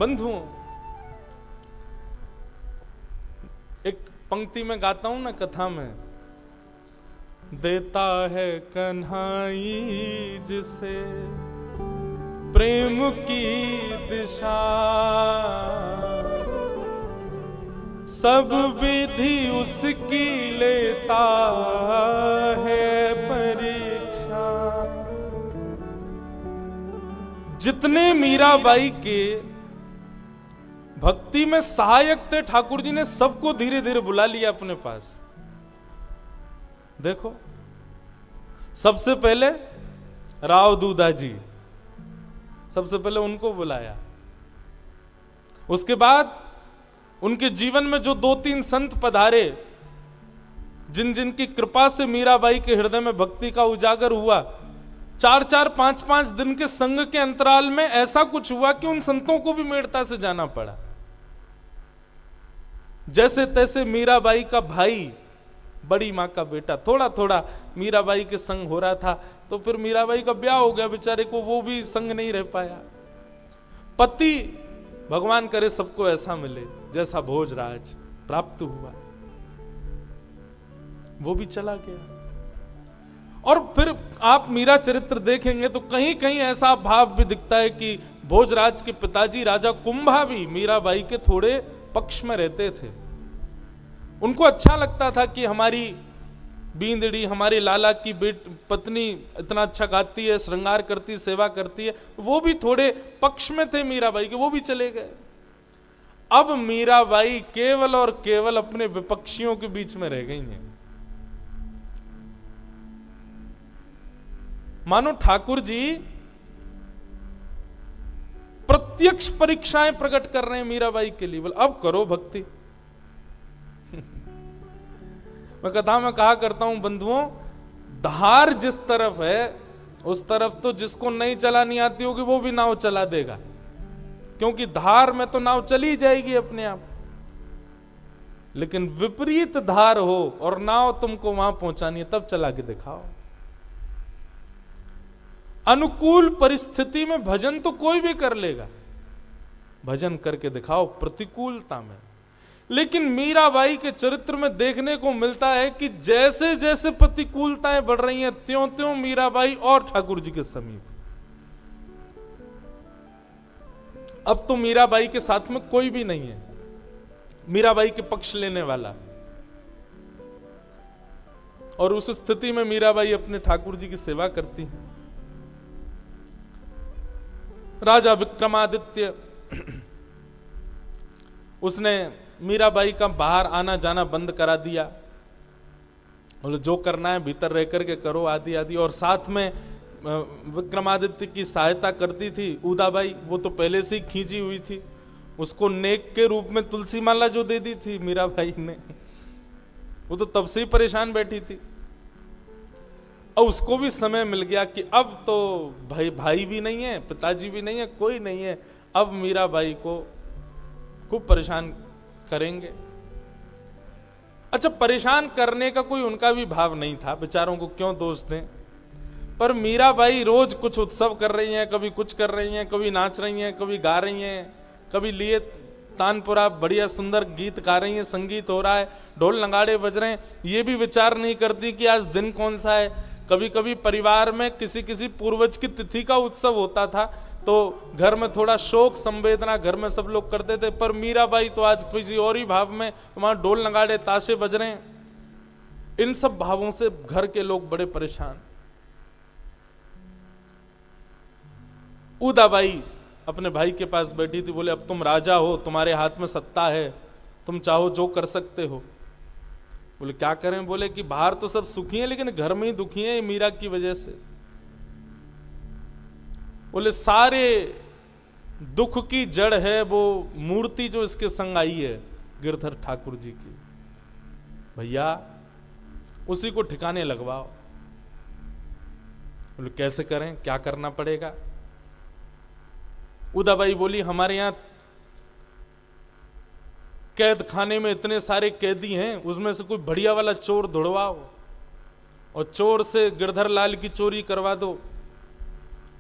बंधुओं, एक पंक्ति में गाता हूं ना कथा में, देता है कन्हई जिसे प्रेम की दिशा, सब विधि उसकी लेता है परीक्षा। जितने मीराबाई के भक्ति में सहायक थे ठाकुर जी ने सबको धीरे धीरे बुला लिया अपने पास। देखो, सबसे पहले राव दूधा जी, सबसे पहले उनको बुलाया। उसके बाद उनके जीवन में जो 2-3 संत पधारे, जिन जिन की कृपा से मीराबाई के हृदय में भक्ति का उजागर हुआ, 4-4, 5-5 दिन के संग के अंतराल में ऐसा कुछ हुआ कि उन संतों को भी मेड़ता से जाना पड़ा। जैसे तैसे मीराबाई का भाई, बड़ी माँ का बेटा, थोड़ा थोड़ा मीराबाई के संग हो रहा था, तो फिर मीराबाई का ब्याह हो गया, बेचारे को वो भी संग नहीं रह पाया। पति भगवान करे सबको ऐसा मिले जैसा भोजराज प्राप्त हुआ, वो भी चला गया। और फिर आप मीरा चरित्र देखेंगे तो कहीं कहीं ऐसा भाव भी दिखता है कि भोजराज के पिताजी राजा कुंभा भी मीराबाई के थोड़े पक्ष में रहते थे। उनको अच्छा लगता था कि हमारी बींदड़ी, हमारे लाला की पत्नी इतना अच्छा गाती है, श्रृंगार करती, सेवा करती है। वो भी थोड़े पक्ष में थे मीराबाई के, वो भी चले गए। अब मीराबाई केवल और केवल अपने विपक्षियों के बीच में रह गई हैं। मानो ठाकुर जी प्रत्यक्ष परीक्षाएं प्रकट कर रहे हैं मीराबाई के लिए। बोले अब करो भक्ति। मैं कथा में कहा करता हूं बंधुओं, धार जिस तरफ है उस तरफ तो जिसको नहीं चलानी आती होगी वो भी नाव चला देगा, क्योंकि धार में तो नाव चली जाएगी अपने आप। लेकिन विपरीत धार हो और नाव तुमको वहां पहुंचानी है, तब चला के दिखाओ। अनुकूल परिस्थिति में भजन तो कोई भी कर लेगा, भजन करके दिखाओ प्रतिकूलता में। लेकिन मीराबाई के चरित्र में देखने को मिलता है कि जैसे जैसे प्रतिकूलताएं बढ़ रही हैं, त्यों त्यों मीराबाई और ठाकुर जी के समीप। अब तो मीराबाई के साथ में कोई भी नहीं है मीराबाई के पक्ष लेने वाला, और उस स्थिति में मीराबाई अपने ठाकुर जी की सेवा करती है। राजा विक्रमादित्य उसने मीराबाई का बाहर आना जाना बंद करा दिया, बोले जो करना है भीतर रह करके करो, आदि आदि। और साथ में विक्रमादित्य की सहायता करती थी उदाबाई, वो तो पहले से ही खींची हुई थी। उसको नेक के रूप में तुलसी माला जो दे दी थी मीराबाई ने, वो तो तब से ही परेशान बैठी थी। और उसको भी समय मिल गया कि अब तो भाई भी नहीं है, पिताजी भी नहीं है, कोई नहीं है, अब मीराबाई को खूब परेशान करेंगे। अच्छा, परेशान करने का कोई उनका भी भाव नहीं था, बेचारों को क्यों दोष दें। पर मीराबाई रोज कुछ उत्सव कर रही हैं, कभी कुछ कर रही हैं, कभी नाच रही हैं, कभी गा रही हैं, कभी लिए तानपुरा बढ़िया सुंदर गीत गा रही हैं, संगीत हो रहा है, ढोल नगाड़े बज रहे हैं। ये भी विचार नहीं करती कि आज दिन कौन सा है। कभी कभी परिवार में किसी किसी पूर्वज की तिथि का उत्सव होता था तो घर में थोड़ा शोक संवेदना घर में सब लोग करते थे, पर मीराबाई तो आज किसी और ही भाव में, वहां ढोल नगाड़े ताशे बज रहे हैं। इन सब भावों से घर के लोग बड़े परेशान। उदाबाई अपने भाई के पास बैठी थी, बोले अब तुम राजा हो, तुम्हारे हाथ में सत्ता है, तुम चाहो जो कर सकते हो। बोले क्या करें? बोले कि बाहर तो सब सुखी हैं लेकिन घर में ही दुखी हैं मीरा की वजह से। बोले सारे दुख की जड़ है वो मूर्ति जो इसके संग आई है गिरधर ठाकुर जी की, भैया उसी को ठिकाने लगवाओ। बोले कैसे करें, क्या करना पड़ेगा? उदाबाई बोली हमारे यहां कैद खाने में इतने सारे कैदी हैं, उसमें से कोई बढ़िया वाला चोर ढूंढवाओ और चोर से गिरधर लाल की चोरी करवा दो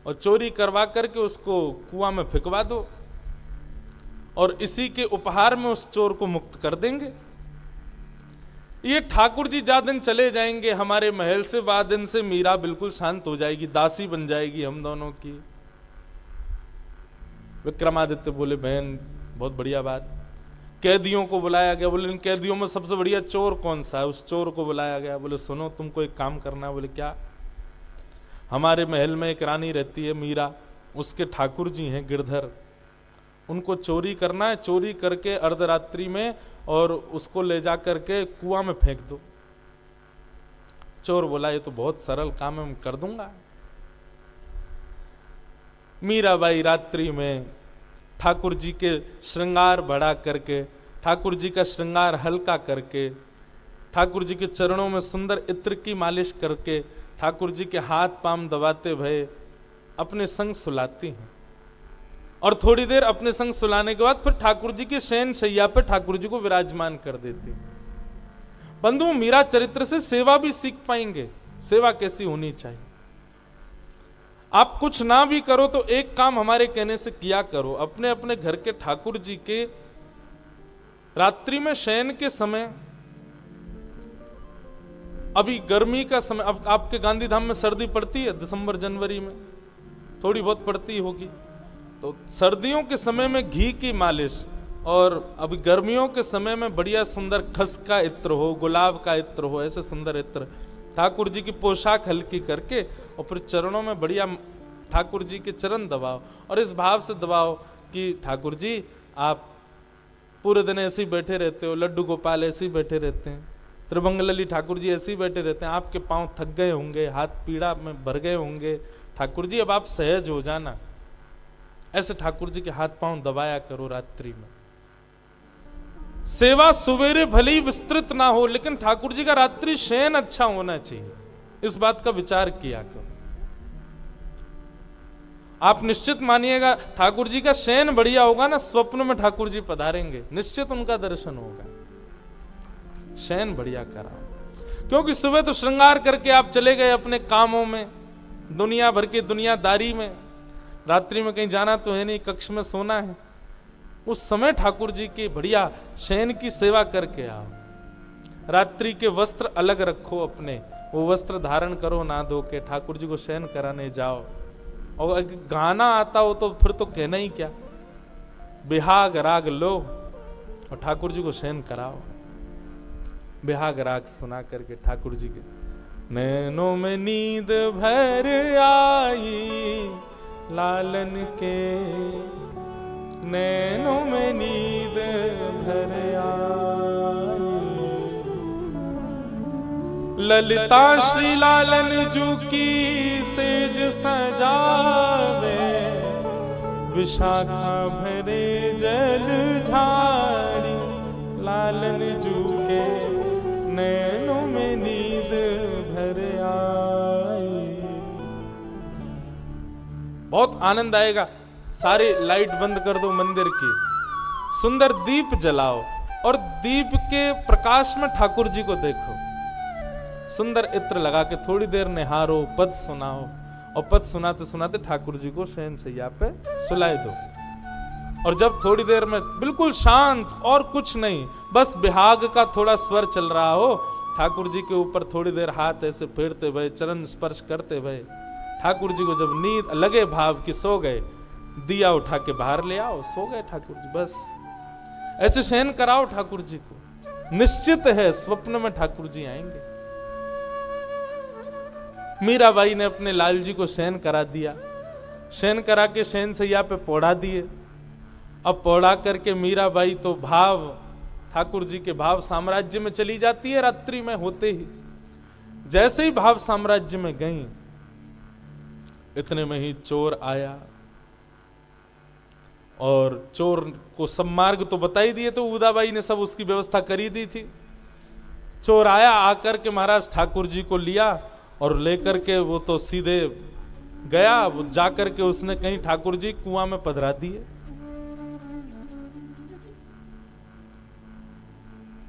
और चोरी करवा करके उसको कुआं में फेंकवा दो। और इसी के उपहार में उस चोर को मुक्त कर देंगे। ये ठाकुर जी जा दिन चले जाएंगे हमारे महल से, बाद दिन से मीरा बिल्कुल शांत हो जाएगी, दासी बन जाएगी हम दोनों की। विक्रमादित्य बोले बहन बहुत बढ़िया बात। कैदियों को बुलाया गया, बोले इन कैदियों में सबसे बढ़िया चोर कौन सा है? उस चोर को बुलाया गया। बोले सुनो तुमको एक काम करना है। बोले क्या? हमारे महल में एक रानी रहती है मीरा, उसके ठाकुर जी हैं गिरधर, उनको चोरी करना है। चोरी करके अर्धरात्रि में और उसको ले जा करके कुआं में फेंक दो। चोर बोला ये तो बहुत सरल काम है, मैं कर दूंगा। मीराबाई रात्रि में ठाकुर जी के श्रृंगार बढ़ा करके, ठाकुर जी का श्रृंगार हल्का करके, ठाकुर जी के चरणों में सुंदर इत्र की मालिश करके, ठाकुर जी के हाथ पांव दबाते भये अपने संग सुलाती हैं। और थोड़ी देर अपने संग सुलाने के बाद फिर ठाकुर जी के शयन शैया पे ठाकुर जी को विराजमान कर देती। बंधु मीरा चरित्र से सेवा भी सीख पाएंगे, सेवा कैसी होनी चाहिए। आप कुछ ना भी करो तो एक काम हमारे कहने से किया करो, अपने अपने घर के ठाकुर जी के रात्रि में शयन के समय, अभी गर्मी का समय, अब आपके गांधी धाम में सर्दी पड़ती है दिसंबर जनवरी में, थोड़ी बहुत पड़ती होगी, तो सर्दियों के समय में घी की मालिश, और अभी गर्मियों के समय में बढ़िया सुंदर खस का इत्र हो, गुलाब का इत्र हो, ऐसे सुंदर इत्र ठाकुर जी की पोशाक हल्की करके और फिर चरणों में बढ़िया ठाकुर जी के चरण दबाओ, और इस भाव से दबाओ कि ठाकुर जी आप पूरे दिन ऐसे ही बैठे रहते हो, लड्डू गोपाल ऐसे ही बैठे रहते हैं, त्रिभंगलली ठाकुर जी ऐसे ही बैठे रहते हैं, आपके पांव थक गए होंगे, हाथ पीड़ा में भर गए होंगे, ठाकुर जी अब आप सहज हो जाना। ऐसे ठाकुर जी के हाथ पांव दबाया करो रात्रि में। सेवा सुवेरे भले ही विस्तृत ना हो, लेकिन ठाकुर जी का रात्रि शयन अच्छा होना चाहिए, इस बात का विचार किया करो। आप निश्चित मानिएगा ठाकुर जी का शयन बढ़िया होगा ना, स्वप्न में ठाकुर जी पधारेंगे, निश्चित उनका दर्शन होगा। शयन बढ़िया कराओ, क्योंकि सुबह तो श्रृंगार करके आप चले गए अपने कामों में, दुनिया भर की दुनियादारी में, रात्रि में कहीं जाना तो है नहीं, कक्ष में सोना है। उस समय ठाकुर जी की बढ़िया शयन की सेवा करके आओ। रात्रि के वस्त्र अलग रखो अपने, वो वस्त्र धारण करो ना धो के, ठाकुर जी को शयन कराने जाओ। और गाना आता हो तो फिर तो कहना ही क्या, बिहाग राग लो और ठाकुर जी को शयन कराओ। बिहाग राग सुना करके ठाकुर जी के नैनों में नींद भर आई, लालन के नैनों में नींद भर आई, ललिता श्री लालन जू की सेज सजावे, विशाखा भरे जल झाड़ी, लालन जू के नैनों में नींद भर आई। बहुत आनंद आएगा। सारी लाइट बंद कर दो मंदिर की, सुंदर दीप जलाओ और दीप के प्रकाश में ठाकुर जी को देखो, सुंदर इत्र लगा के थोड़ी देर निहारो, पद सुनाओ, और पद सुनाते सुनाते ठाकुर जी को शयन शैया पे सुलाए दो। और जब थोड़ी देर में बिल्कुल शांत और कुछ नहीं, बस बिहाग का थोड़ा स्वर चल रहा हो, ठाकुर जी के ऊपर थोड़ी देर हाथ ऐसे फेरते भये, चरण स्पर्श करते भये, ठाकुर जी को जब नींद लगे भाव की सो गए, दिया उठा के बाहर ले आओ, सो गए ठाकुर जी। बस ऐसे शयन कराओ ठाकुर जी को, निश्चित है स्वप्न में ठाकुर जी आएंगे। मीराबाई ने अपने लाल जी को शयन करा दिया, शयन करा के शयन सैया पे पौड़ा दिए। अब पौड़ा करके मीराबाई तो भाव ठाकुर जी के भाव साम्राज्य में चली जाती है। रात्रि में होते ही जैसे ही भाव साम्राज्य में गई, इतने में ही चोर आया, और चोर को सब मार्ग तो बता ही दिए, तो उदाबाई ने सब उसकी व्यवस्था करी दी थी। चोर आया, आकर के महाराज ठाकुर जी को लिया और लेकर के वो तो सीधे गया, वो जाकर के उसने कहीं ठाकुर जी कुआं में पधरा दिए।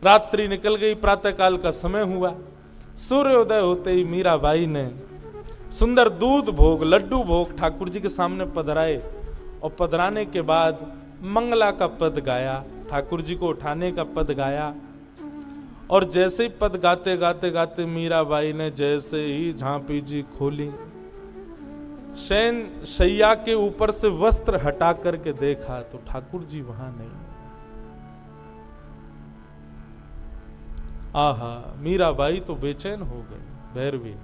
रात्रि निकल गई, प्रातःकाल का समय हुआ। सूर्योदय होते ही मीराबाई ने सुंदर दूध भोग, लड्डू भोग ठाकुर जी के सामने पधराए, और पधराने के बाद मंगला का पद गाया, ठाकुर जी को उठाने का पद गाया। और जैसे ही पद गाते गाते गाते मीराबाई ने जैसे ही झांपी जी खोली, शयन शैया के ऊपर से वस्त्र हटा करके देखा तो ठाकुर जी वहां नहीं। आहा, मीराबाई तो बेचैन हो गई, भैरवी।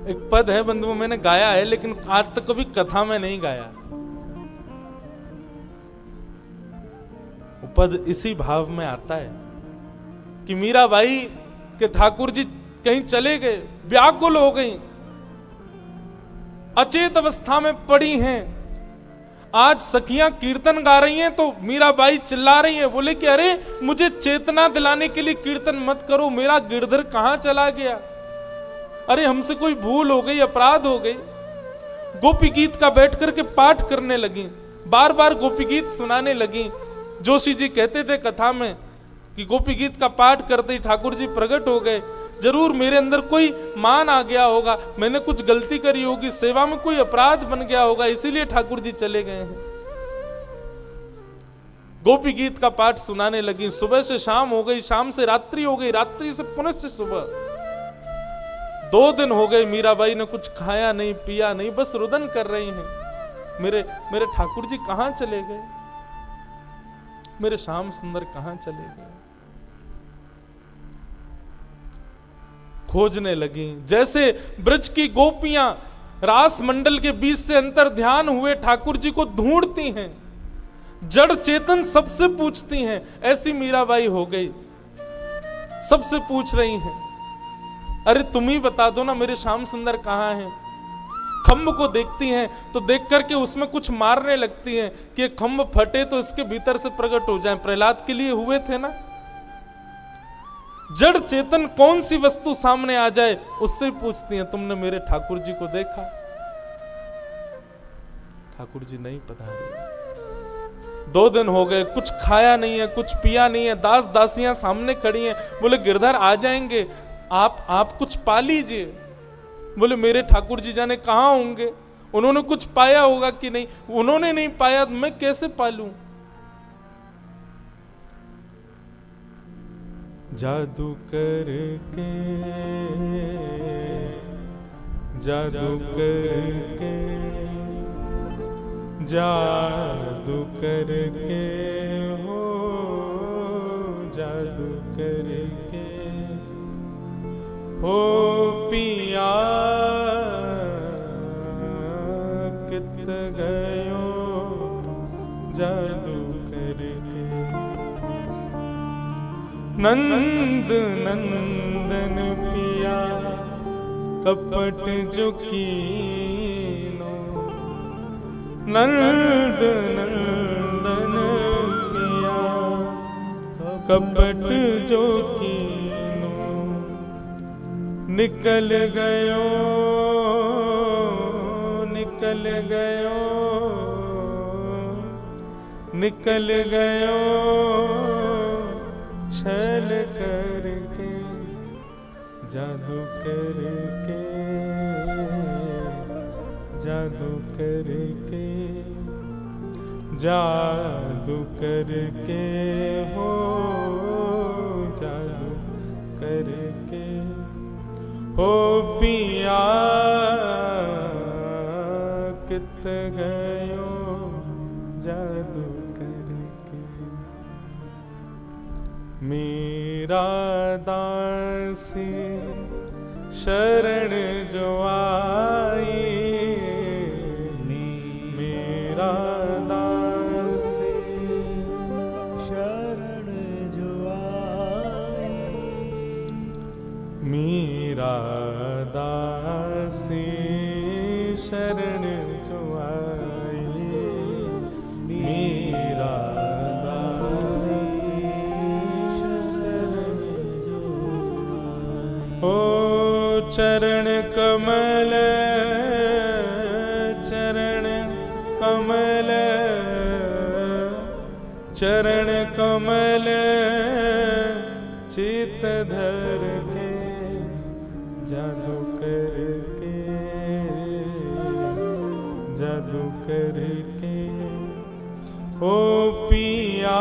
एक पद है बंधुओं, मैंने गाया है लेकिन आज तक कभी कथा में नहीं गाया। वो पद इसी भाव में आता है कि मीराबाई के ठाकुर जी कहीं चले गए, व्याकुल हो गई, अचेत अवस्था में पड़ी हैं। आज सखियां कीर्तन गा रही हैं तो मीराबाई चिल्ला रही हैं, बोले कि अरे मुझे चेतना दिलाने के लिए कीर्तन मत करो, मेरा गिरधर कहां चला गया, अरे हमसे कोई भूल हो गई, अपराध हो गई। गोपी गीत का बैठ करके पाठ करने लगी, बार बार गोपी गीत सुनाने लगी। जोशी जी कहते थे कथा में कि गोपी गीत का पाठ करते ही ठाकुर जी प्रकट हो गए। जरूर मेरे अंदर कोई मान आ गया होगा, मैंने कुछ गलती करी होगी, सेवा में कोई अपराध बन गया होगा, इसीलिए ठाकुर जी चले गए हैं। गोपी गीत का पाठ सुनाने लगी। सुबह से शाम हो गई, शाम से रात्रि हो गई, रात्रि से पुनः से सुबह। 2 दिन हो गए, मीराबाई ने कुछ खाया नहीं पिया नहीं, बस रुदन कर रही हैं। मेरे ठाकुर जी कहां चले गए, मेरे श्याम सुंदर कहां चले गए। खोजने लगी, जैसे ब्रज की गोपियां रास मंडल के बीच से अंतर ध्यान हुए ठाकुर जी को ढूंढती हैं, जड़ चेतन सबसे पूछती हैं, ऐसी मीराबाई हो गई। सबसे पूछ रही हैं, अरे तुम ही बता दो ना मेरे श्याम सुंदर कहां हैं। खम्भ को देखती हैं तो देख करके उसमें कुछ मारने लगती हैं कि खम्भ फटे तो इसके भीतर से प्रकट हो जाए। प्रहलाद के लिए हुए थे ना। जड़ चेतन कौन सी वस्तु सामने आ जाए उससे पूछती हैं, तुमने मेरे ठाकुर जी को देखा? ठाकुर जी नहीं पधारे। 2 दिन हो गए, कुछ खाया नहीं है, कुछ पिया नहीं है। दास दासियां सामने खड़ी हैं, बोले गिरधर आ जाएंगे, आप कुछ पा लीजिए। बोले मेरे ठाकुर जी जाने कहां होंगे, उन्होंने कुछ पाया होगा कि नहीं। उन्होंने नहीं पाया तो मैं कैसे पालूं। जादू करके, जादू करके, जादू करके हो, जादू करके हो पिया कित गयो जादू करके। नंद नंदन पिया कपट जो कीनो, नंद नंदन पिया कपट जो कीनो, निकल गयो, निकल गयो, निकल गयो छल करके, जादू करके, जादू करके, जादू करके हो, जादू करके हो पिया कित गयो जादू करके। मेरा दासी शरण जो आई, मेरा दासी शरण जो आई, मेरा दासी शरण जो आई, मेरा दासी शरण जो आई। ओ चरण कमल, चरण कमल, चरण कमल चित धर के, जादू करके, जादू करके ओ पिया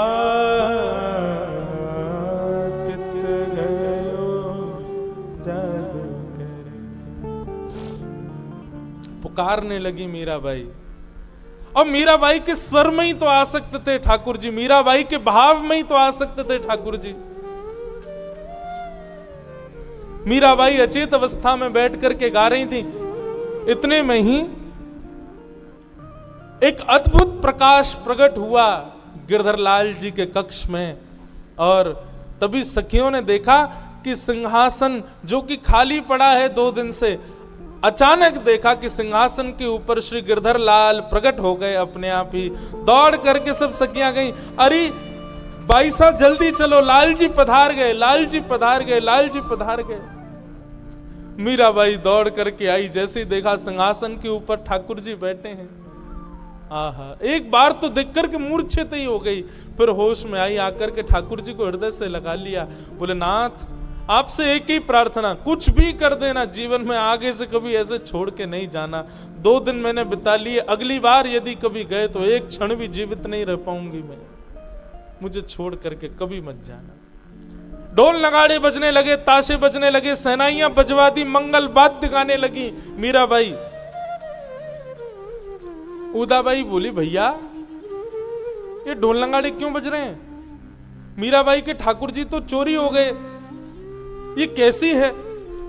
कित गयो जादू करके। पुकारने लगी मीराबाई, और मीराबाई के स्वर में ही तो आसक्त थे ठाकुर जी, मीराबाई के भाव में ही तो आसक्त थे ठाकुर जी। मीराबाई अचेत अवस्था में बैठ करके गा रही थी। इतने में ही एक अद्भुत प्रकाश प्रकट हुआ गिरधरलाल जी के कक्ष में, और तभी सखियों ने देखा कि सिंहासन जो कि खाली पड़ा है 2 दिन से, अचानक देखा कि सिंहासन के ऊपर श्री गिरधरलाल प्रकट हो गए अपने आप ही। दौड़ करके सब सखियां गई, अरे भाई साहब जल्दी चलो, लाल जी पधार गए, लाल जी पधार गए, लाल जी पधार गए। मीराबाई दौड़ करके आई, जैसे ही देखा सिंहासन के ऊपर ठाकुर जी बैठे हैं, आहा, एक बार तो देख करके मूर्छित ही हो गई, फिर होश में आई, आकर के ठाकुर जी को हृदय से लगा लिया। बोले नाथ, आपसे एक ही प्रार्थना, कुछ भी कर देना, जीवन में आगे से कभी ऐसे छोड़ के नहीं जाना। 2 दिन मैंने बिता लिए, अगली बार यदि कभी गए तो एक क्षण भी जीवित नहीं रह पाऊंगी मैं, मुझे छोड़ करके कभी मत जाना। ढोल नगाड़े बजने लगे, ताशे बजने लगे, सहनाइयां बजवा दी, मंगल वाद्य गाने लगी मीराबाई। उदाबाई बोली, भैया ये ढोल नगाड़े क्यों बज रहे हैं? मीराबाई के ठाकुर जी तो चोरी हो गए, ये कैसी है?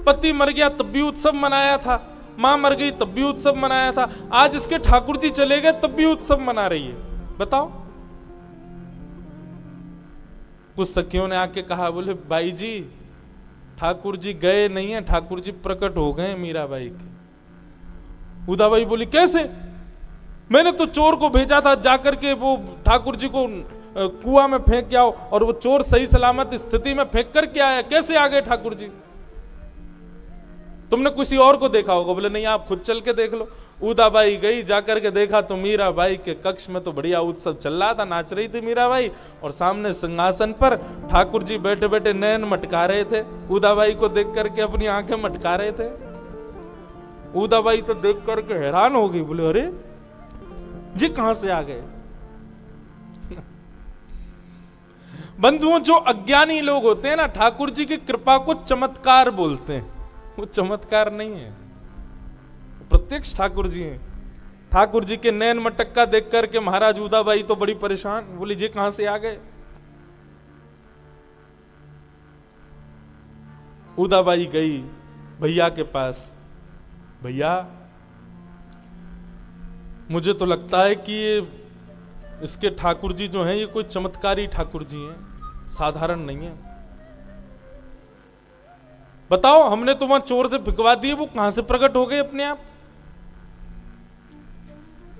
पति मर गया तब भी उत्सव मनाया था, मां मर गई तब भी उत्सव मनाया था, आज इसके ठाकुर जी चले गए तब भी उत्सव मना रही है, बताओ। कुछ सखियों ने आके कहा, बोले भाई जी ठाकुर जी गए नहीं है, ठाकुर जी प्रकट हो गए मीराबाई के। उदाबाई बोली, कैसे? मैंने तो चोर को भेजा था जाकर के वो ठाकुर जी को कुआं में फेंक के आओ, और वो चोर सही सलामत स्थिति में फेंक कर के आया, कैसे आ गए ठाकुर जी? तुमने किसी और को देखा होगा। बोले नहीं, आप खुद चल के देख लो। उदाबाई गई, जाकर के देखा तो मीराबाई के कक्ष में तो बढ़िया उत्सव चल रहा था, नाच रही थी मीराबाई, और सामने सिंहासन पर ठाकुर जी बैठे बैठे नैन मटका रहे थे, उदाबाई को देख करके अपनी आंखें मटका रहे थे। उदाबाई तो देख करके हैरान हो गई, बोले अरे जी कहां से आ गए? बंधुओं, जो अज्ञानी लोग होते हैं ना, ठाकुर जी की कृपा को चमत्कार बोलते हैं। वो चमत्कार नहीं है, प्रत्यक्ष ठाकुर जी हैं। ठाकुर जी के नैन मटक्का देख करके महाराज उदाबाई तो बड़ी परेशान, बोली जी कहां से आ गए? उदाबाई गई भैया के पास, भैया मुझे तो लगता है कि ये इसके ठाकुर जी जो हैं ये कोई चमत्कारी ठाकुर जी हैं, साधारण नहीं है। बताओ, हमने तो वहां चोर से फिकवा दिए, वो कहां से प्रकट हो गए अपने आप?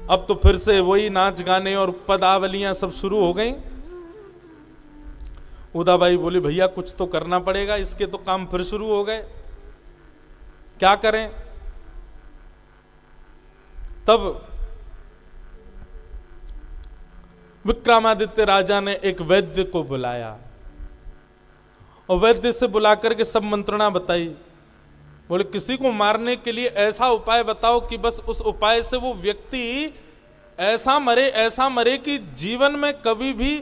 अब तो फिर से वही नाच गाने और पदावलियां सब शुरू हो गई। उदाबाई बोली, भैया कुछ तो करना पड़ेगा, इसके तो काम फिर शुरू हो गए, क्या करें? तब विक्रमादित्य राजा ने एक वैद्य को बुलाया, और वैद्य से बुलाकर के सब मंत्रणा बताई। बोले किसी को मारने के लिए ऐसा उपाय बताओ कि बस उस उपाय से वो व्यक्ति ऐसा मरे कि जीवन में कभी भी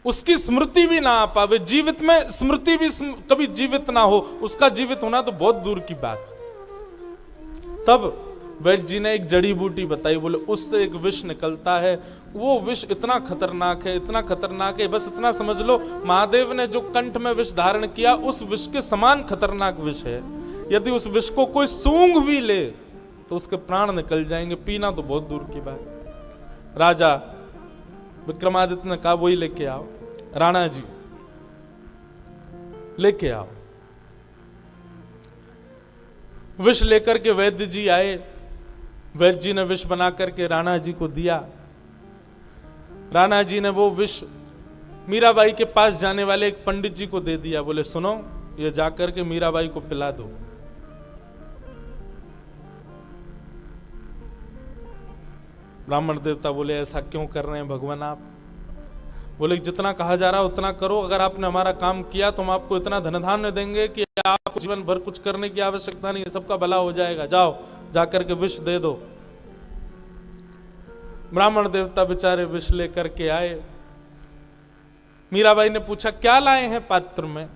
उसकी स्मृति भी ना आ पावे, जीवित में स्मृति भी कभी जीवित ना हो, उसका जीवित होना तो बहुत दूर की बात। तब वैद्य जी ने एक जड़ी बूटी बताई। बोले उससे एक विष निकलता है, वो विष इतना खतरनाक है, इतना खतरनाक है, बस इतना समझ लो महादेव ने जो कंठ में विष धारण किया उस विष के समान खतरनाक विष है। यदि उस विष को कोई सूंघ भी ले तो उसके प्राण निकल जाएंगे, पीना तो बहुत दूर की बात। राजा विक्रमादित्य ने कहा वही लेके आओ, राणा जी लेके आओ। विष लेकर के वैद्य जी आए, वैद्य जी ने विष बना करके राणा जी को दिया। राणा जी ने वो विष मीराबाई के पास जाने वाले एक पंडित जी को दे दिया। बोले सुनो, ये जाकर के मीराबाई को पिला दो। ब्राह्मण देवता बोले ऐसा क्यों कर रहे हैं भगवान आप? बोले जितना कहा जा रहा है उतना करो, अगर आपने हमारा काम किया तो हम आपको इतना धन धान्य देंगे कि आपको जीवन भर कुछ करने की आवश्यकता नहीं, सबका भला हो जाएगा। जाओ जाकर के विष दे दो। ब्राह्मण देवता बेचारे विष लेकर के आए। मीराबाई ने पूछा क्या लाए हैं पात्र में?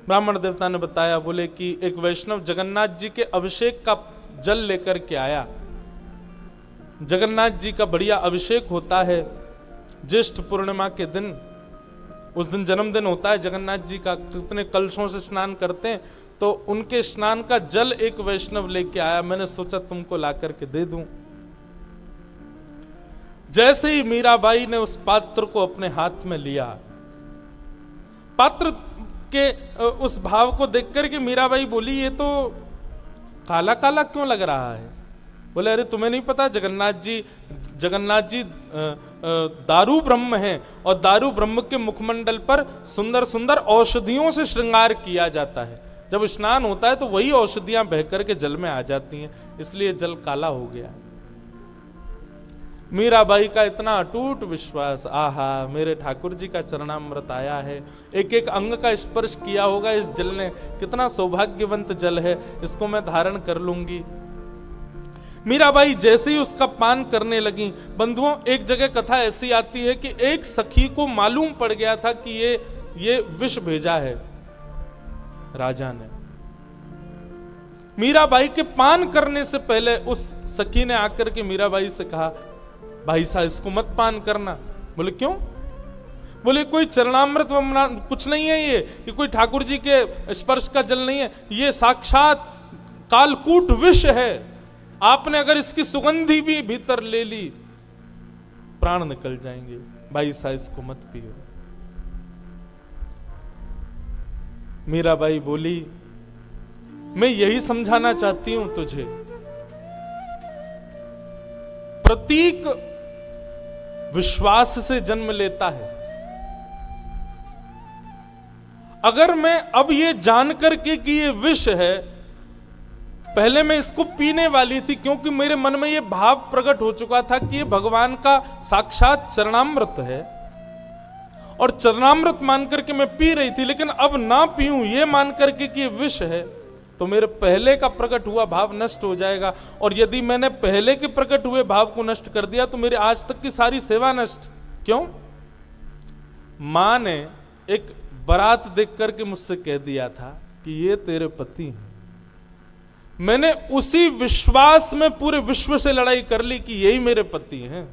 ब्राह्मण देवता ने बताया, बोले कि एक वैष्णव जगन्नाथ जी के अभिषेक का जल लेकर के आया। जगन्नाथ जी का बढ़िया अभिषेक होता है ज्येष्ठ पूर्णिमा के दिन, उस दिन जन्मदिन होता है जगन्नाथ जी का। कितने कलशों से स्नान करते हैं, तो उनके स्नान का जल एक वैष्णव लेके आया। मैंने सोचा तुमको ला करके दे दूं। जैसे ही मीराबाई ने उस पात्र को अपने हाथ में लिया, पात्र के उस भाव को देख करके मीराबाई बोली, ये तो काला काला क्यों लग रहा है? बोले अरे तुम्हें नहीं पता, जगन्नाथ जी दारू ब्रह्म हैं, और दारू ब्रह्म के मुखमंडल पर सुंदर सुंदर औषधियों से श्रृंगार किया जाता है। जब स्नान होता है तो वही औषधियां बहकर के जल में आ जाती हैं, इसलिए जल काला हो गया। मीराबाई का इतना अटूट विश्वास, आहा मेरे ठाकुर जी का चरणामृत आया है, एक एक अंग का स्पर्श किया होगा इस जल ने, कितना सौभाग्यवंत जल है, इसको मैं धारण कर लूंगी। मीराबाई जैसे ही उसका पान करने लगी, बंधुओं एक जगह कथा ऐसी आती है कि एक सखी को मालूम पड़ गया था कि ये विष भेजा है राजा ने। मीराबाई के पान करने से पहले उस सखी ने आकर के मीराबाई से कहा, भाई साहब इसको मत पान करना। बोले क्यों? बोले कोई चरणामृत कुछ नहीं है, ये कोई ठाकुर जी के स्पर्श का जल नहीं है, ये साक्षात कालकूट विष है। आपने अगर इसकी सुगंधी भी भीतर ले ली, प्राण निकल जाएंगे। भाई साहब इसको मत पियो। मीराबाई बोली, मैं यही समझाना चाहती हूं तुझे, प्रतीक विश्वास से जन्म लेता है। अगर मैं अब ये जान करके कि ये विष है, पहले मैं इसको पीने वाली थी, क्योंकि मेरे मन में ये भाव प्रकट हो चुका था कि ये भगवान का साक्षात चरणामृत है, और चरणामृत मान करके मैं पी रही थी, लेकिन अब ना पीऊं ये मान करके कि ये विष है, तो मेरे पहले का प्रकट हुआ भाव नष्ट हो जाएगा। और यदि मैंने पहले के प्रकट हुए भाव को नष्ट कर दिया तो मेरी आज तक की सारी सेवा नष्ट। क्यों? मां ने एक बारात देख करके मुझसे कह दिया था कि ये तेरे पति हैं। मैंने उसी विश्वास में पूरे विश्व से लड़ाई कर ली कि यही मेरे पति हैं।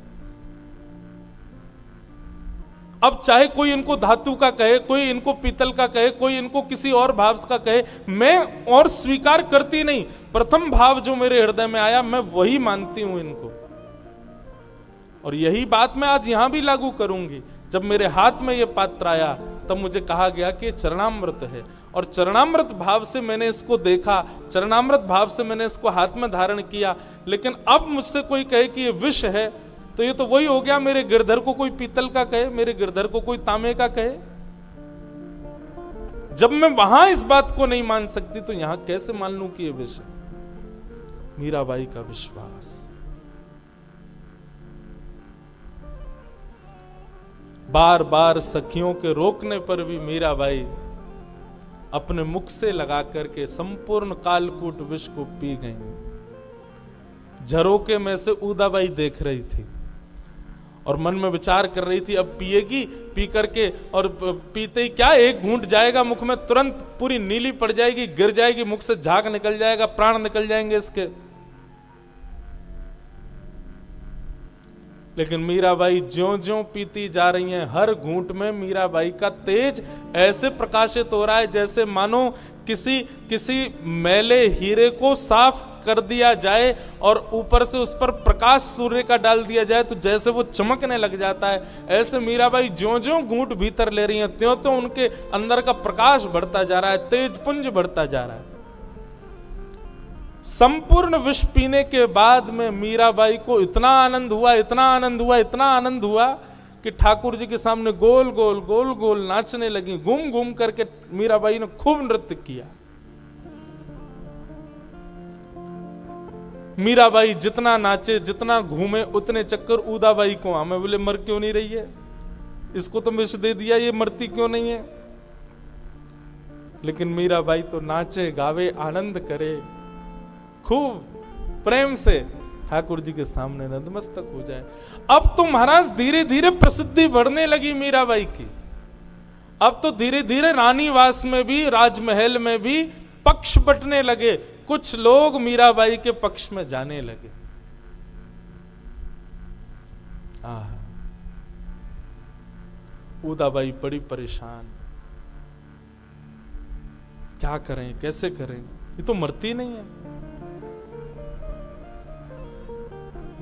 अब चाहे कोई इनको धातु का कहे, कोई इनको पीतल का कहे, कोई इनको किसी और भाव का कहे, मैं और स्वीकार करती नहीं। प्रथम भाव जो मेरे हृदय में आया मैं वही मानती हूं इनको। और यही बात मैं आज यहां भी लागू करूंगी। जब मेरे हाथ में यह पात्र आया तब मुझे कहा गया कि ये चरणामृत है, और चरणामृत भाव से मैंने इसको देखा, चरणामृत भाव से मैंने इसको हाथ में धारण किया। लेकिन अब मुझसे कोई कहे कि ये विष है, तो ये तो वही हो गया, मेरे गिरधर को कोई पीतल का कहे, मेरे गिरधर को कोई तांबे का कहे। जब मैं वहां इस बात को नहीं मान सकती तो यहां कैसे मान लूं कि ये विष है? मीराबाई का विश्वास। बार बार सखियों के रोकने पर भी मीराबाई अपने मुख से लगा करके संपूर्ण कालकूट विष को पी गई। झरोके में से उदाबाई देख रही थी और मन में विचार कर रही थी, अब पिएगी, पी करके, और पीते ही क्या एक घूंट जाएगा मुख में, तुरंत पूरी नीली पड़ जाएगी, गिर जाएगी, मुख से झाग निकल जाएगा, प्राण निकल जाएंगे इसके। लेकिन मीराबाई ज्यों ज्यों पीती जा रही हैं, हर घूंट में मीराबाई का तेज ऐसे प्रकाशित हो रहा है जैसे मानो किसी मैले हीरे को साफ कर दिया जाए और ऊपर से उस पर प्रकाश सूर्य का डाल दिया जाए तो जैसे वो चमकने लग जाता है। ऐसे मीराबाई ज्यों ज्यों घूंट भीतर ले रही हैं, त्यों त्यों उनके अंदर का प्रकाश बढ़ता जा रहा है, तेज पुंज बढ़ता जा रहा है। संपूर्ण विष पीने के बाद में मीराबाई को इतना आनंद हुआ, इतना आनंद हुआ, इतना आनंद हुआ कि ठाकुर जी के सामने गोल गोल गोल गोल नाचने लगी। घूम घूम करके मीराबाई ने खूब नृत्य किया। मीराबाई जितना नाचे, जितना घूमे, उतने चक्कर उदाबाई को आमे। बोले मर क्यों नहीं रही है, इसको तो विष दे दिया, ये मरती क्यों नहीं है? लेकिन मीराबाई तो नाचे गावे, आनंद करे, खूब प्रेम से ठाकुर जी के सामने नतमस्तक हो जाए। अब तो महाराज धीरे धीरे प्रसिद्धि बढ़ने लगी मीराबाई की। अब तो धीरे धीरे रानीवास में भी, राजमहल में भी पक्ष बंटने लगे। कुछ लोग मीराबाई के पक्ष में जाने लगे। उदाबाई बड़ी परेशान, क्या करें, कैसे करें, ये तो मरती नहीं है।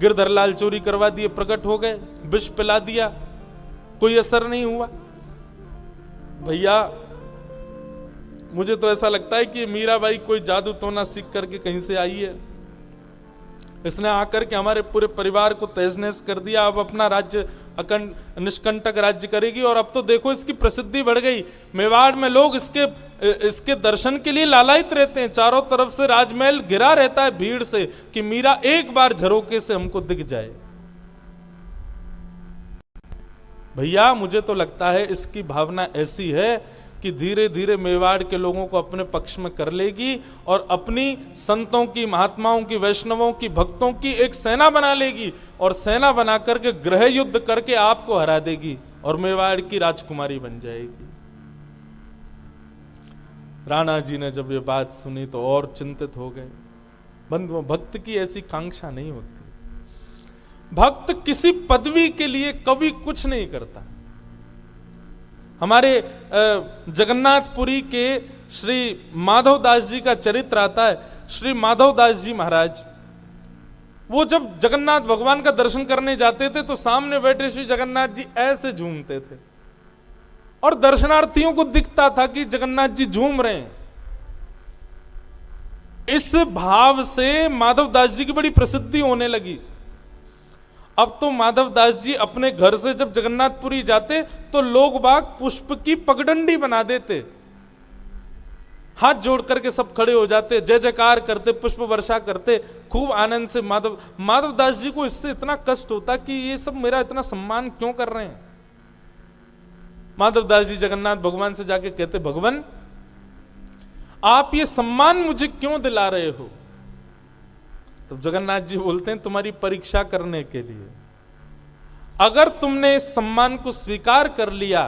गिरधरलाल चोरी करवा दिए, प्रकट हो गए, विष पिला दिया, कोई असर नहीं हुआ। भैया मुझे तो ऐसा लगता है कि मीराबाई कोई जादू टोना सीख करके कहीं से आई है। इसने आकर के हमारे पूरे परिवार को तहस नहस कर दिया। अब अपना राज्य अखंड निष्कंटक राज्य करेगी। और अब तो देखो इसकी प्रसिद्धि बढ़ गई। मेवाड़ में लोग इसके दर्शन के लिए लालायित रहते हैं। चारों तरफ से राजमहल घिरा रहता है भीड़ से कि मीरा एक बार झरोके से हमको दिख जाए। भैया मुझे तो लगता है इसकी भावना ऐसी है कि धीरे धीरे मेवाड़ के लोगों को अपने पक्ष में कर लेगी और अपनी संतों की, महात्माओं की, वैष्णवों की, भक्तों की एक सेना बना लेगी और सेना बना करके गृह युद्ध करके आपको हरा देगी और मेवाड़ की राजकुमारी बन जाएगी। राणा जी ने जब ये बात सुनी तो और चिंतित हो गए। बंधुओं, भक्त की ऐसी कांक्षा नहीं होती। भक्त किसी पदवी के लिए कभी कुछ नहीं करता। हमारे जगन्नाथपुरी के श्री माधवदास जी का चरित्र आता है। श्री माधवदास जी महाराज वो जब जगन्नाथ भगवान का दर्शन करने जाते थे तो सामने बैठे श्री जगन्नाथ जी ऐसे झूमते थे और दर्शनार्थियों को दिखता था कि जगन्नाथ जी झूम रहे हैं। इस भाव से माधवदास जी की बड़ी प्रसिद्धि होने लगी। अब तो माधवदास जी अपने घर से जब जगन्नाथपुरी जाते तो लोग बाग पुष्प की पगडंडी बना देते, हाथ जोड़ करके सब खड़े हो जाते, जय जयकार करते, पुष्प वर्षा करते, खूब आनंद से। माधवदास जी को इससे इतना कष्ट होता कि ये सब मेरा इतना सम्मान क्यों कर रहे हैं। माधवदास जी जगन्नाथ भगवान से जाके कहते, भगवान आप ये सम्मान मुझे क्यों दिला रहे हो? तो जगन्नाथ जी बोलते हैं, तुम्हारी परीक्षा करने के लिए। अगर तुमने इस सम्मान को स्वीकार कर लिया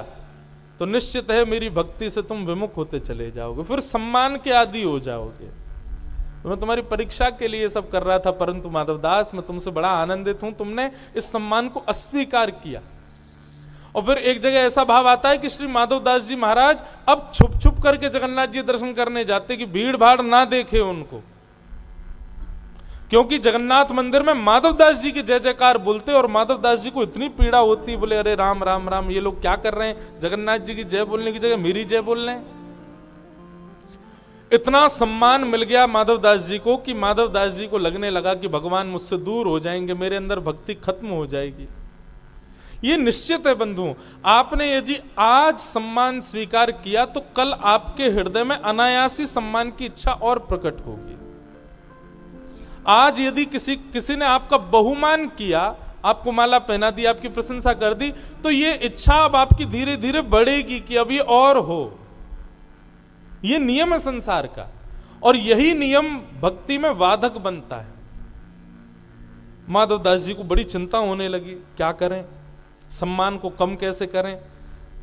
तो निश्चित है मेरी भक्ति से तुम विमुख होते चले जाओगे, फिर सम्मान के आदी हो जाओगे। तो मैं तुम्हारी परीक्षा के लिए सब कर रहा था, परंतु माधवदास मैं तुमसे बड़ा आनंदित हूं, तुमने इस सम्मान को अस्वीकार किया। और फिर एक जगह ऐसा भाव आता है कि श्री माधवदास जी महाराज अब छुप छुप करके जगन्नाथ जी दर्शन करने जाते कि भीड़ भाड़ ना देखे उनको, क्योंकि जगन्नाथ मंदिर में माधवदास जी की जय जयकार बोलते और माधवदास जी को इतनी पीड़ा होती, बोले अरे राम राम राम, ये लोग क्या कर रहे हैं, जगन्नाथ जी की जय बोलने की जगह मेरी जय बोल रहे हैं। इतना सम्मान मिल गया माधवदास जी को कि माधवदास जी को लगने लगा कि भगवान मुझसे दूर हो जाएंगे, मेरे अंदर भक्ति खत्म हो जाएगी। ये निश्चित है बंधुओं, आपने यदि आज सम्मान स्वीकार किया तो कल आपके हृदय में अनायासी सम्मान की इच्छा और प्रकट होगी। आज यदि किसी ने आपका बहुमान किया, आपको माला पहना दी, आपकी प्रशंसा कर दी, तो ये इच्छा अब आपकी धीरे धीरे बढ़ेगी कि अभी और हो। ये नियम है संसार का और यही नियम भक्ति में बाधक बनता है। माधवदास जी को बड़ी चिंता होने लगी, क्या करें, सम्मान को कम कैसे करें।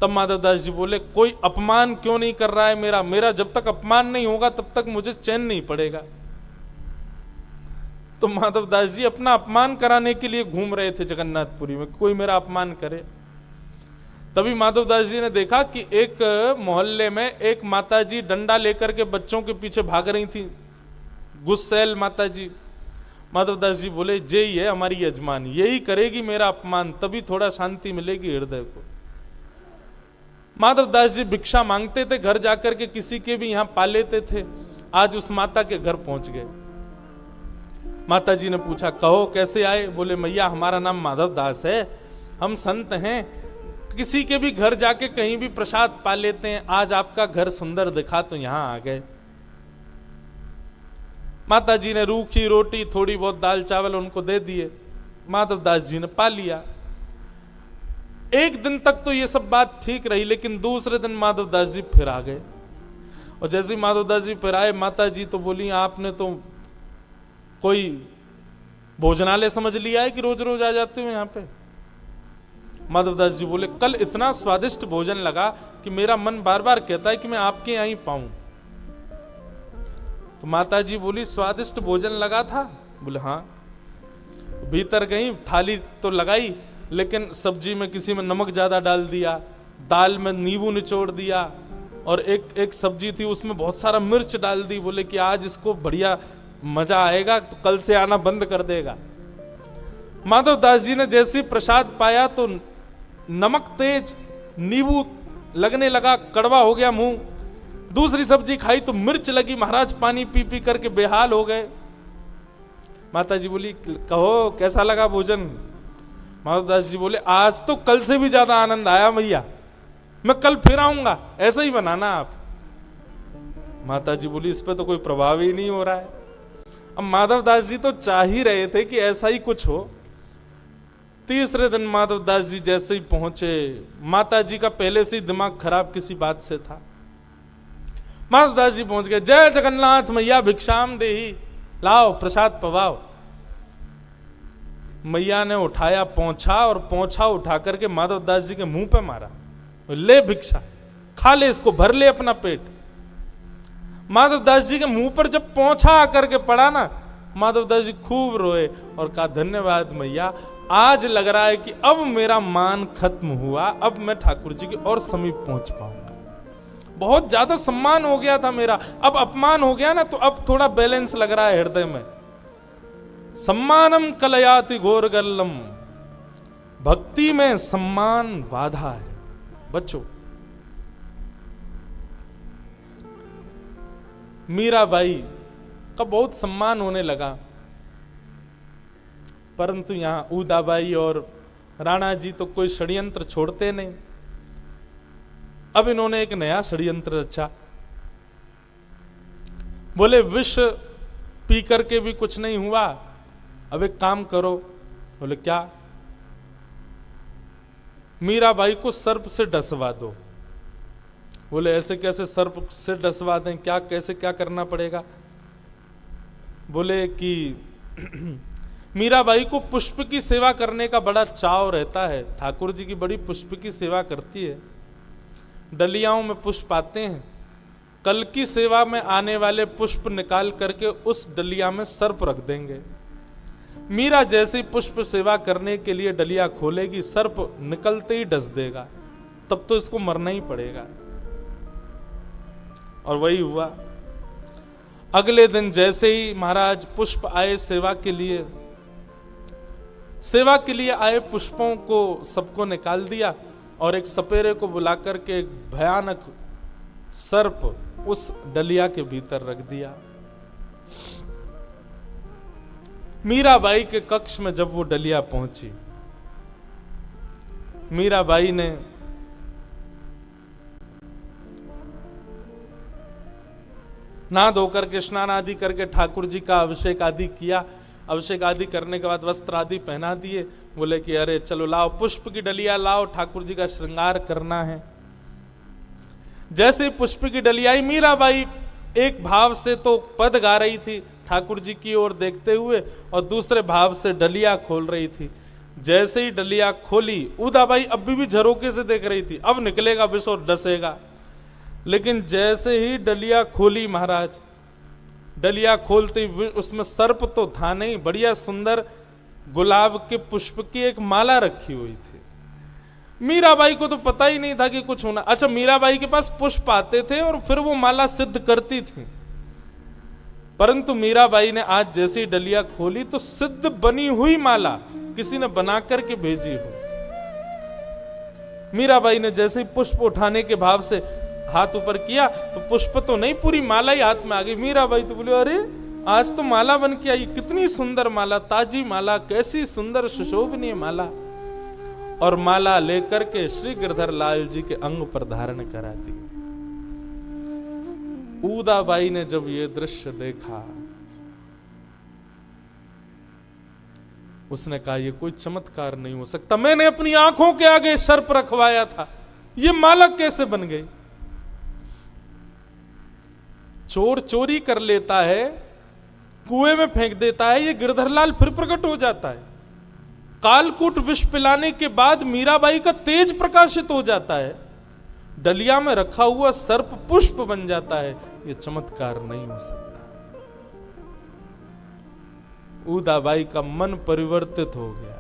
तब माधवदास जी बोले, कोई अपमान क्यों नहीं कर रहा है मेरा जब तक अपमान नहीं होगा तब तक मुझे चैन नहीं पड़ेगा। तो माधवदास जी अपना अपमान कराने के लिए घूम रहे थे जगन्नाथपुरी में, कोई मेरा अपमान करे। तभी माधवदास जी ने देखा कि एक मोहल्ले में एक माताजी डंडा लेकर के बच्चों के पीछे भाग रही थी, गुस्सैल माताजी। माधवदास जी बोले, जे ही है हमारी यजमान, यही करेगी मेरा अपमान, तभी थोड़ा शांति मिलेगी हृदय को। माधवदास जी भिक्षा मांगते थे, घर जाकर के किसी के भी यहां पा लेते थे। आज उस माता के घर पहुंच गए। माता जी ने पूछा, कहो कैसे आए? बोले, मैया हमारा नाम माधवदास है, हम संत हैं, किसी के भी घर जाके कहीं भी प्रसाद पा लेते हैं, आज आपका घर सुंदर दिखा तो यहां आ गए। माता जी ने रूखी रोटी, थोड़ी बहुत दाल चावल उनको दे दिए, माधवदास जी ने पा लिया। एक दिन तक तो ये सब बात ठीक रही, लेकिन दूसरे दिन माधवदास जी फिर आ गए। और जैसे ही माधवदास जी फिर आए, माता जी तो बोली, आपने तो कोई भोजनालय समझ लिया है कि रोज रोज आ जाते हो यहाँ पे? माधवदास जी बोले कल इतना स्वादिष्ट भोजन लगा कि मेरा मन बार बार कहता है कि मैं आपके यहाँ ही पाऊं। तो माता जी बोली स्वादिष्ट भोजन लगा था? बोले हाँ। भीतर गई, थाली तो लगाई, लेकिन सब्जी में किसी में नमक ज्यादा डाल दिया, दाल में नींबू निचोड़ दिया, और एक सब्जी थी उसमें बहुत सारा मिर्च डाल दी। बोले कि आज इसको बढ़िया मजा आएगा, तो कल से आना बंद कर देगा। माधवदास जी ने जैसे प्रसाद पाया तो नमक तेज, नींबू लगने लगा, कड़वा हो गया मुंह। दूसरी सब्जी खाई तो मिर्च लगी, महाराज पानी पी पी करके बेहाल हो गए। माता जी बोली कहो कैसा लगा भोजन? माधवदास जी बोले आज तो कल से भी ज्यादा आनंद आया भैया, मैं कल फिर आऊंगा, ऐसा ही बनाना आप। माता जी बोली इस पे तो कोई प्रभाव ही नहीं हो रहा है। अब माधवदास जी तो चाह ही रहे थे कि ऐसा ही कुछ हो। तीसरे दिन माधवदास जी जैसे ही पहुंचे, माता जी का पहले से ही दिमाग खराब किसी बात से था। माधवदास जी पहुंच गए, जय जगन्नाथ मैया भिक्षाम देही, लाओ प्रसाद पवाओ। मैया ने उठाया पोंछा, और पोंछा उठा करके माधवदास जी के मुंह पे मारा, ले भिक्षा खा ले, इसको भर ले अपना पेट। माधवदास जी के मुंह पर जब पोंछा आकर के पड़ा ना, माधवदास जी खूब रोए और कहा धन्यवाद मैया, आज लग रहा है कि अब मेरा मान खत्म हुआ, अब मैं ठाकुर जी के और समीप पहुंच पाऊंगा। बहुत ज्यादा सम्मान हो गया था मेरा, अब अपमान हो गया ना, तो अब थोड़ा बैलेंस लग रहा है हृदय में। सम्मानम कलयाति घोरगल्लम, भक्ति में सम्मान बाधा है बच्चों। मीराबाई का बहुत सम्मान होने लगा, परंतु यहां उदाबाई और राणा जी तो कोई षड्यंत्र छोड़ते नहीं। अब इन्होंने एक नया षड्यंत्र रचा। बोले विष पी करके भी कुछ नहीं हुआ, अब एक काम करो। बोले क्या? मीराबाई को सर्प से डसवा दो। बोले ऐसे कैसे सर्प से डसवा दें, क्या कैसे क्या करना पड़ेगा? बोले कि मीराबाई को पुष्प की सेवा करने का बड़ा चाव रहता है, ठाकुर जी की बड़ी पुष्प की सेवा करती है, डलियाओं में पुष्प आते हैं, कल की सेवा में आने वाले पुष्प निकाल करके उस डलिया में सर्प रख देंगे। मीरा जैसे ही पुष्प सेवा करने के लिए डलिया खोलेगी, सर्प निकलते ही डस देगा, तब तो इसको मरना ही पड़ेगा। और वही हुआ। अगले दिन जैसे ही महाराज पुष्प आए सेवा के लिए आए पुष्पों को सबको निकाल दिया, और एक सपेरे को बुलाकर के एक भयानक सर्प उस डलिया के भीतर रख दिया। मीराबाई के कक्ष में जब वो डलिया पहुंची, मीराबाई ने नहा धोकर के स्नान आदि करके ठाकुर जी का अभिषेक आदि किया। अभिषेक आदि करने के बाद वस्त्र आदि पहना दिए। बोले कि अरे चलो लाओ पुष्प की डलिया लाओ, ठाकुर जी का श्रृंगार करना है। जैसे पुष्प की डलिया आई, मीराबाई एक भाव से तो पद गा रही थी ठाकुर जी की ओर देखते हुए, और दूसरे भाव से डलिया खोल रही थी। जैसे ही डलिया खोली, उदाबाई अभी भी झरोके से देख रही थी, अब निकलेगा विष और डसेगा। लेकिन जैसे ही डलिया खोली महाराज, डलिया खोलते ही उसमें सर्प तो था नहीं, बढ़िया सुंदर गुलाब के पुष्प की एक माला रखी हुई थी। मीराबाई को तो पता ही नहीं था कि कुछ होना। अच्छा, मीराबाई के पास पुष्प आते थे और फिर वो माला सिद्ध करती थी, परंतु मीराबाई ने आज जैसी डलिया खोली तो सिद्ध बनी हुई माला किसी ने बना करके भेजी हो। मीराबाई ने जैसे ही पुष्प उठाने के भाव से हाथ ऊपर किया तो पुष्प तो नहीं, पूरी माला ही हाथ में आ गई। मीराबाई तो बोले अरे आज तो माला बन के आई, कितनी सुंदर माला, ताजी माला, कैसी सुंदर सुशोभनीय माला। और माला लेकर के श्री गिरधर लाल जी के अंग पर धारण करा दी। उदाबाई ने जब ये दृश्य देखा, उसने कहा ये कोई चमत्कार नहीं हो सकता, मैंने अपनी आंखों के आगे सर्प रखवाया था, ये माला कैसे बन गई? चोर चोरी कर लेता है, कुएं में फेंक देता है, ये गिरधरलाल फिर प्रकट हो जाता है। कालकूट विष पिलाने के बाद मीराबाई का तेज प्रकाशित हो जाता है, डलिया में रखा हुआ सर्प पुष्प बन जाता है। ये चमत्कार नहीं हो सकता। उदाबाई का मन परिवर्तित हो गया।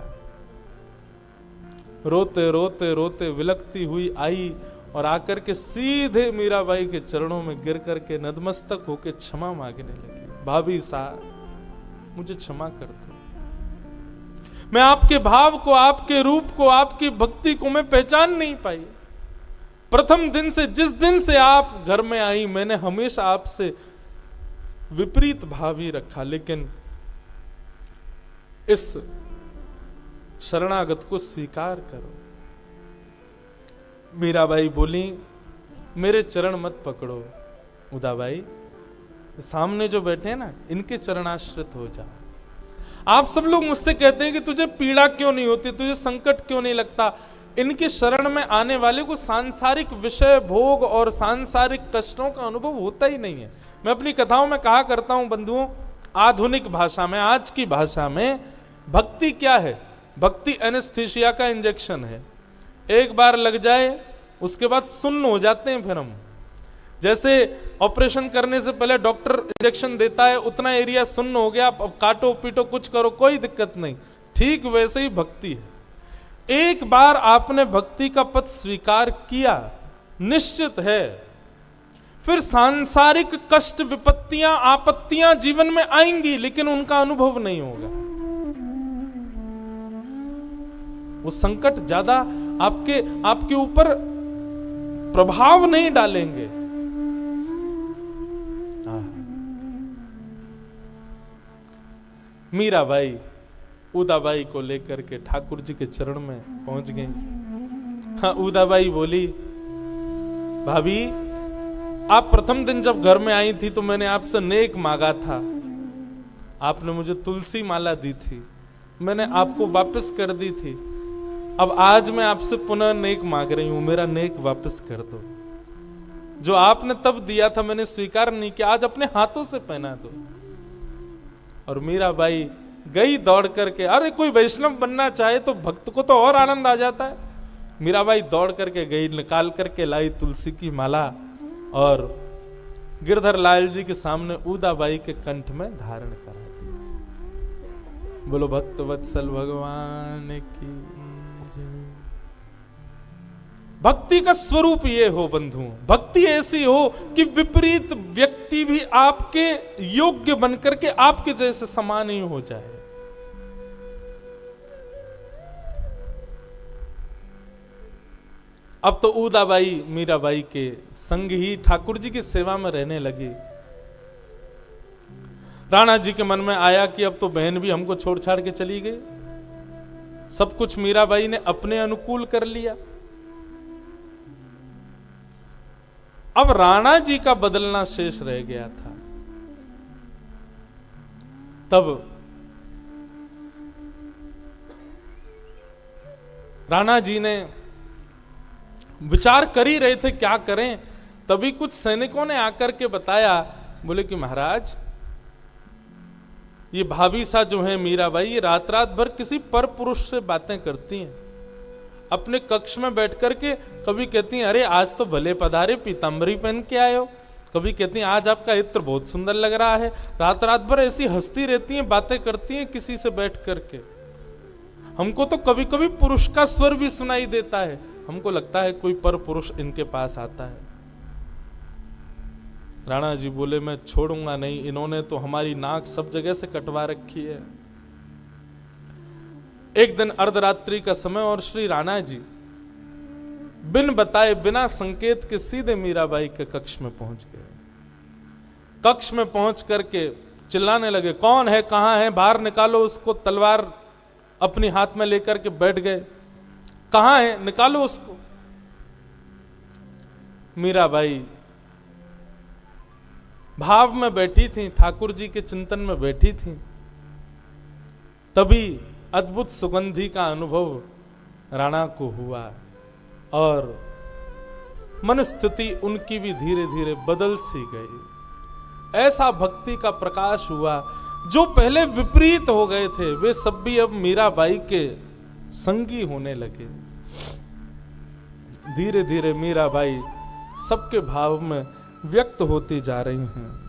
रोते रोते रोते विलकती हुई आई और आकर के सीधे मीराबाई के चरणों में गिर करके नतमस्तक होकर क्षमा मांगने लगी। भाभी साहब, मुझे क्षमा कर दो, मैं आपके भाव को, आपके रूप को, आपकी भक्ति को मैं पहचान नहीं पाई। प्रथम दिन से, जिस दिन से आप घर में आई, मैंने हमेशा आपसे विपरीत भाव ही रखा, लेकिन इस शरणागत को स्वीकार करो। मीराबाई बोली, मेरे चरण मत पकड़ो उदाबाई, सामने जो बैठे हैं ना, इनके चरणाश्रित हो जाओ। आप सब लोग मुझसे कहते हैं कि तुझे पीड़ा क्यों नहीं होती, तुझे संकट क्यों नहीं लगता। इनके शरण में आने वाले को सांसारिक विषय भोग और सांसारिक कष्टों का अनुभव होता ही नहीं है। मैं अपनी कथाओं में कहा करता हूं बंधुओं, आधुनिक भाषा में, आज की भाषा में, भक्ति क्या है? भक्ति एनेस्थीसिया का इंजेक्शन है। एक बार लग जाए उसके बाद सुन्न हो जाते हैं। फिर हम जैसे ऑपरेशन करने से पहले डॉक्टर इंजेक्शन देता है, उतना एरिया सुन्न हो गया, अब काटो पीटो कुछ करो कोई दिक्कत नहीं, ठीक वैसे ही भक्ति है। एक बार आपने भक्ति का पथ स्वीकार किया, निश्चित है फिर सांसारिक कष्ट, विपत्तियां, आपत्तियां जीवन में आएंगी, लेकिन उनका अनुभव नहीं होगा। वो संकट ज्यादा आपके ऊपर प्रभाव नहीं डालेंगे। मीराबाई उदाबाई को लेकर के ठाकुर जी के चरण में पहुंच गई। हाँ, उदाबाई बोली, भाभी आप प्रथम दिन जब घर में आई थी तो मैंने आपसे नेक मांगा था, आपने मुझे तुलसी माला दी थी, मैंने आपको वापस कर दी थी। अब आज मैं आपसे पुनः नेक मांग रही हूं, मेरा नेक वापस कर दो। जो आपने तब दिया था मैंने स्वीकार नहीं किया, आज अपने हाथों से पहना दो। और मीराबाई गई दौड़ करके, अरे कोई वैष्णव बनना चाहे तो भक्त को तो और आनंद आ जाता है। मीराबाई दौड़ करके गई, निकाल करके लाई तुलसी की माला और गिरधर लाल जी के सामने उदाबाई के कंठ में धारण करा दिया। बोलो भक्त वत्सल भगवान की। भक्ति का स्वरूप ये हो बंधुओं, भक्ति ऐसी हो कि विपरीत व्यक्ति भी आपके योग्य बनकर के आपके जैसे समान ही हो जाए। अब तो उदाबाई मीराबाई के संग ही ठाकुर जी की सेवा में रहने लगी। राणा जी के मन में आया कि अब तो बहन भी हमको छोड़ छाड़ के चली गई। सब कुछ मीराबाई ने अपने अनुकूल कर लिया। अब राणा जी का बदलना शेष रह गया था। तब राणा जी ने विचार कर ही रहे थे क्या करें, तभी कुछ सैनिकों ने आकर के बताया, बोले कि महाराज ये भाभी सा जो है मीराबाई, ये रात रात भर किसी पर पुरुष से बातें करती हैं। अपने कक्ष में बैठ करके कभी कहती हैं अरे आज तो भले पधारे, पीतांबरी पहन के आए हो। कभी कहती हैं आज आपका इत्र बहुत सुंदर लग रहा है। रात रात भर ऐसी हंसती रहती हैं, बातें करती हैं किसी से बैठ करके। हमको तो कभी कभी पुरुष का स्वर भी सुनाई देता है, हमको लगता है कोई पर पुरुष इनके पास आता है। राणा जी बोले मैं छोड़ूंगा नहीं, इन्होंने तो हमारी नाक सब जगह से कटवा रखी है। एक दिन अर्धरात्रि का समय और श्री राणा जी बिन बताए बिना संकेत के सीधे मीराबाई के कक्ष में पहुंच गए। कक्ष में पहुंच करके चिल्लाने लगे, कौन है, कहां है, बाहर निकालो उसको। तलवार अपनी हाथ में लेकर के बैठ गए, कहां है, निकालो उसको। मीराबाई भाव में बैठी थी, ठाकुर जी के चिंतन में बैठी थी। तभी अद्भुत सुगंधि का अनुभव राणा को हुआ और मनस्थिति उनकी भी धीरे धीरे बदल सी गई। ऐसा भक्ति का प्रकाश हुआ जो पहले विपरीत हो गए थे वे सब भी अब मीराबाई के संगी होने लगे। धीरे धीरे मीराबाई सबके भाव में व्यक्त होती जा रही हैं।